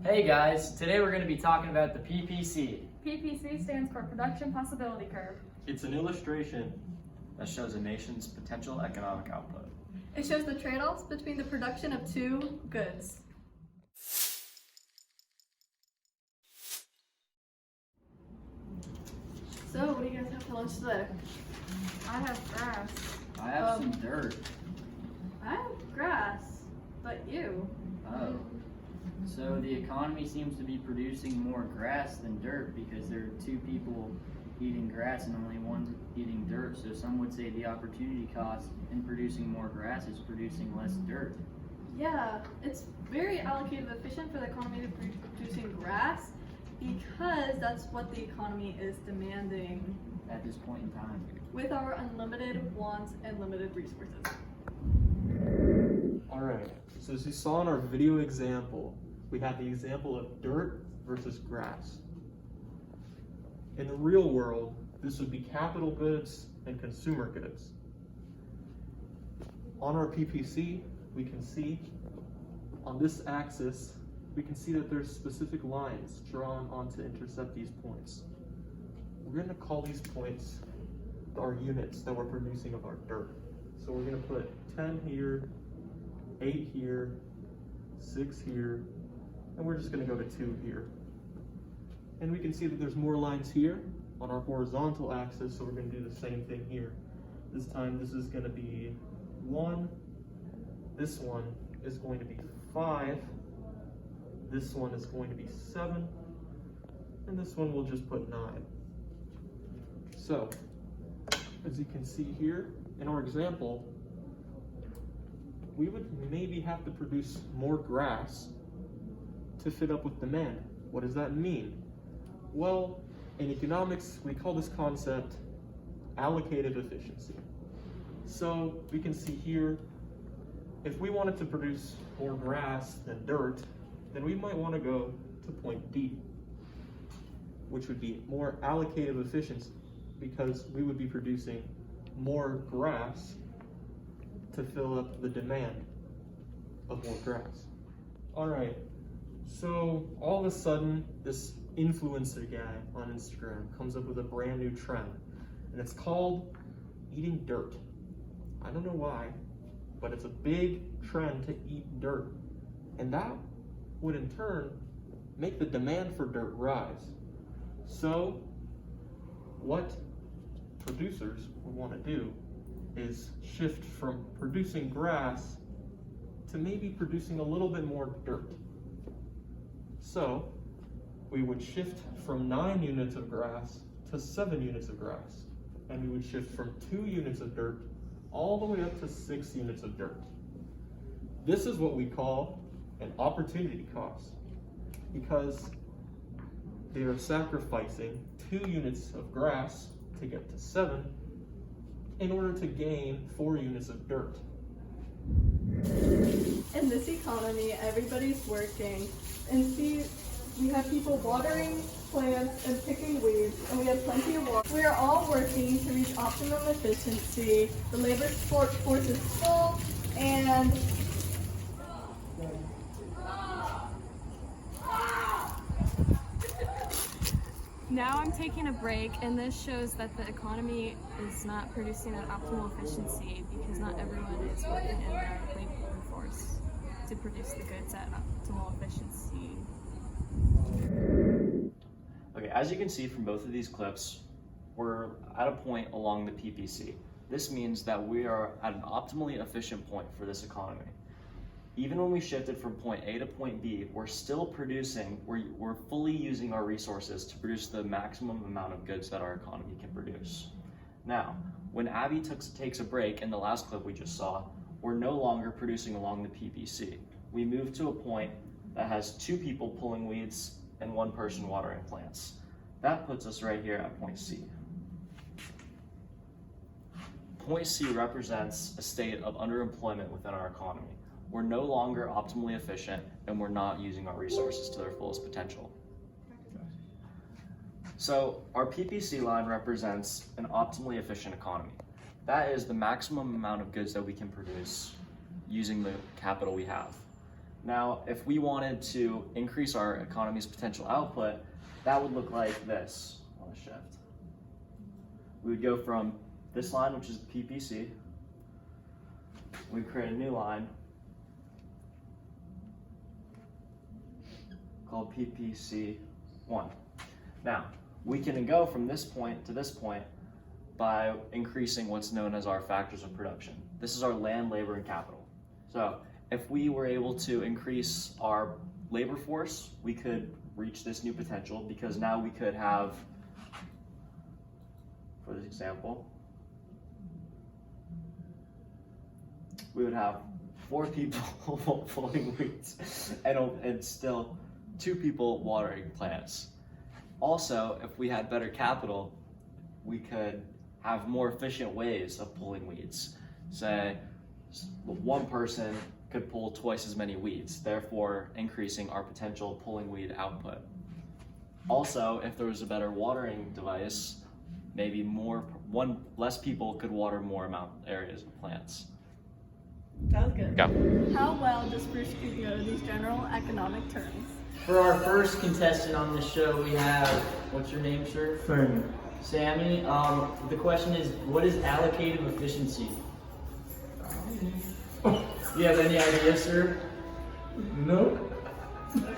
Hey guys, today we're going to be talking about the PPC. PPC stands for Production Possibility Curve. It's an illustration That shows a nation's potential economic output. It shows the trade-offs between the production of two goods. So, what do you guys have for lunch today? I have grass. I have some dirt. I have grass, but you? Oh. So the economy seems to be producing more grass than dirt because there are two people eating grass and only one eating dirt. So some would say the opportunity cost in producing more grass is producing less dirt. Yeah, it's very allocative efficient for the economy to be producing grass because that's what the economy is demanding At this point in time. with our unlimited wants and limited resources. Alright, so as you saw in our video example, we have the example of dirt versus grass. In the real world, this would be capital goods and consumer goods. On our PPC, we can see on this axis, we can see that there's specific lines drawn on to intercept these points. We're going to call these points our units that we're producing of our dirt. So we're going to put 10 here, 8 here, 6 here, and we're just going to go to 2 here. And we can see that there's more lines here on our horizontal axis, so we're going to do the same thing here. This time this is going to be 1, this one is going to be 5, this one is going to be 7, and this one we'll just put 9. So, as you can see here, in our example, we would maybe have to produce more grass to fit up with demand. What does that mean? Well, in economics, we call this concept allocative efficiency. So we can see here, if we wanted to produce more grass than dirt, then we might want to go to point D, which would be more allocative efficiency, because we would be producing more grass to fill up the demand of more grass. All right, so all of a sudden, this influencer guy on Instagram comes up with a brand new trend, and it's called eating dirt. I don't know why, but it's a big trend to eat dirt, and that would in turn make the demand for dirt rise. So what producers would want to do is shift from producing grass to maybe producing a little bit more dirt. So we would shift from 9 units of grass to 7 units of grass. And we would shift from 2 units of dirt all the way up to 6 units of dirt. This is what we call an opportunity cost, because they are sacrificing 2 units of grass to get to 7 in order to gain 4 units of dirt. In this economy, everybody's working, and see, we have people watering plants and picking weeds, and we have plenty of water. We are all working to reach optimum efficiency. The labor force is full, and now I'm taking a break, and this shows that the economy is not producing at optimal efficiency because not everyone is working in the labor force to produce the goods at optimal efficiency. Okay, as you can see from both of these clips, we're at a point along the PPC. This means that we are at an optimally efficient point for this economy. Even when we shifted from point A to point B, we're still producing, we're fully using our resources to produce the maximum amount of goods that our economy can produce. Now, when Abby takes a break in the last clip we just saw, we're no longer producing along the PPC. We move to a point that has 2 people pulling weeds and 1 person watering plants. That puts us right here at point C. Point C represents a state of underemployment within our economy. We're no longer optimally efficient, and we're not using our resources to their fullest potential. So our PPC line represents an optimally efficient economy. That is the maximum amount of goods that we can produce using the capital we have. Now, if we wanted to increase our economy's potential output, that would look like this on a shift. We would go from this line, which is PPC. We'd create a new line called PPC1. Now, we can go from this point to this point by increasing what's known as our factors of production. This is our land, labor, and capital. So if we were able to increase our labor force, we could reach this new potential, because now we could have, for this example, we would have 4 people pulling weeds and still 2 people watering plants. Also, if we had better capital, we could have more efficient ways of pulling weeds. Say, one person could pull twice as many weeds, therefore increasing our potential pulling weed output. Also, if there was a better watering device, maybe less people could water more areas of plants. That was good. Go. How well does Bruce Creek know these general economic terms? For our first contestant on this show, we have, what's your name, sir? Sammy. The question is, what is allocative efficiency? Do you have any idea, sir? No.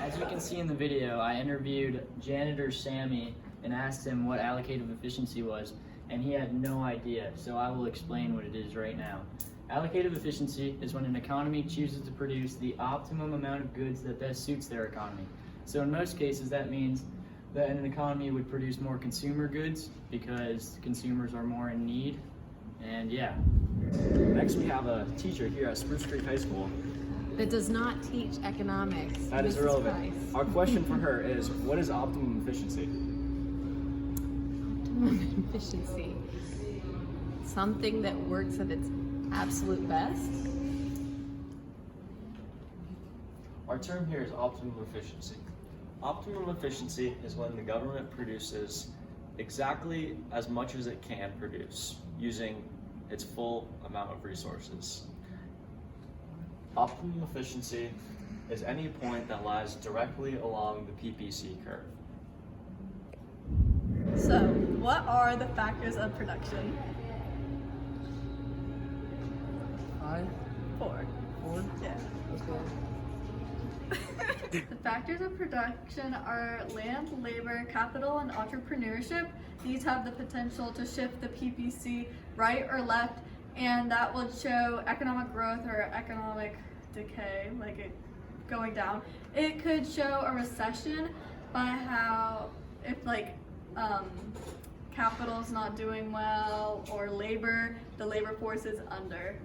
As you can see in the video, I interviewed janitor Sammy and asked him what allocative efficiency was, and he had no idea, so I will explain what it is right now. Allocative efficiency is when an economy chooses to produce the optimum amount of goods that best suits their economy. So in most cases, that means that an economy would produce more consumer goods because consumers are more in need, and yeah. Next, we have a teacher here at Spruce Creek High School. That does not teach economics. That is Mrs. irrelevant. Price. Our question for her is, what is optimum efficiency? Optimum efficiency. Something that works at its absolute best. Our term here is optimum efficiency. Optimum efficiency is when the government produces exactly as much as it can produce using its full amount of resources. Optimum efficiency is any point that lies directly along the PPC curve. So, what are the factors of production? 5, 4. 4. Yeah. The factors of production are land, labor, capital, and entrepreneurship. These have the potential to shift the PPC right or left, and that will show economic growth or economic decay, like it going down. It could show a recession by how, if capital's not doing well, or the labor force is under.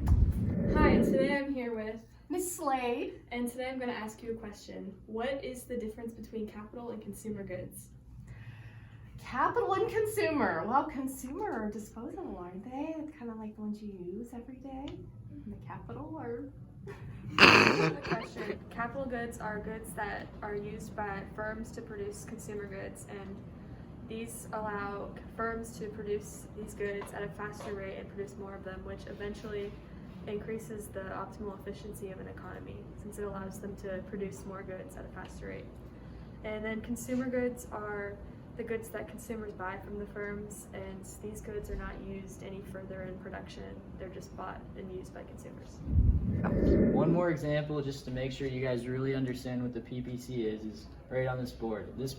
Hi, today I'm here with, Miss Slade. and today I'm going to ask you a question. What is the difference between capital and consumer goods? Capital and consumer. Well, consumer are disposable, aren't they? It's kind of like the ones you use every day. And the capital are. Good question. Capital goods are goods that are used by firms to produce consumer goods, and these allow firms to produce these goods at a faster rate and produce more of them, which eventually increases the optimal efficiency of an economy, since it allows them to produce more goods at a faster rate. And then consumer goods are the goods that consumers buy from the firms, and these goods are not used any further in production. They're just bought and used by consumers. One more example, just to make sure you guys really understand what the PPC is right on this board. This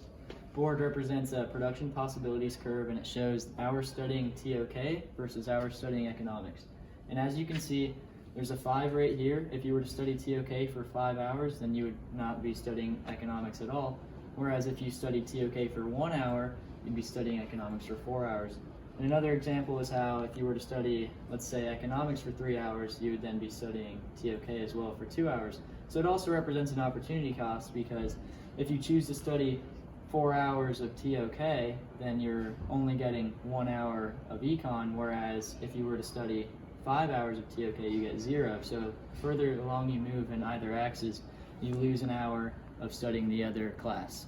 board represents a production possibilities curve, and it shows hours studying TOK versus hours studying economics. And as you can see, there's a 5 right here. If you were to study TOK for 5 hours, then you would not be studying economics at all. Whereas if you study TOK for 1 hour, you'd be studying economics for 4 hours. And another example is how if you were to study, let's say, economics for 3 hours, you would then be studying TOK as well for 2 hours. So it also represents an opportunity cost, because if you choose to study 4 hours of TOK, then you're only getting 1 hour of econ, whereas if you were to study 5 hours of TOK, you get 0. So further along you move in either axis, you lose an hour of studying the other class.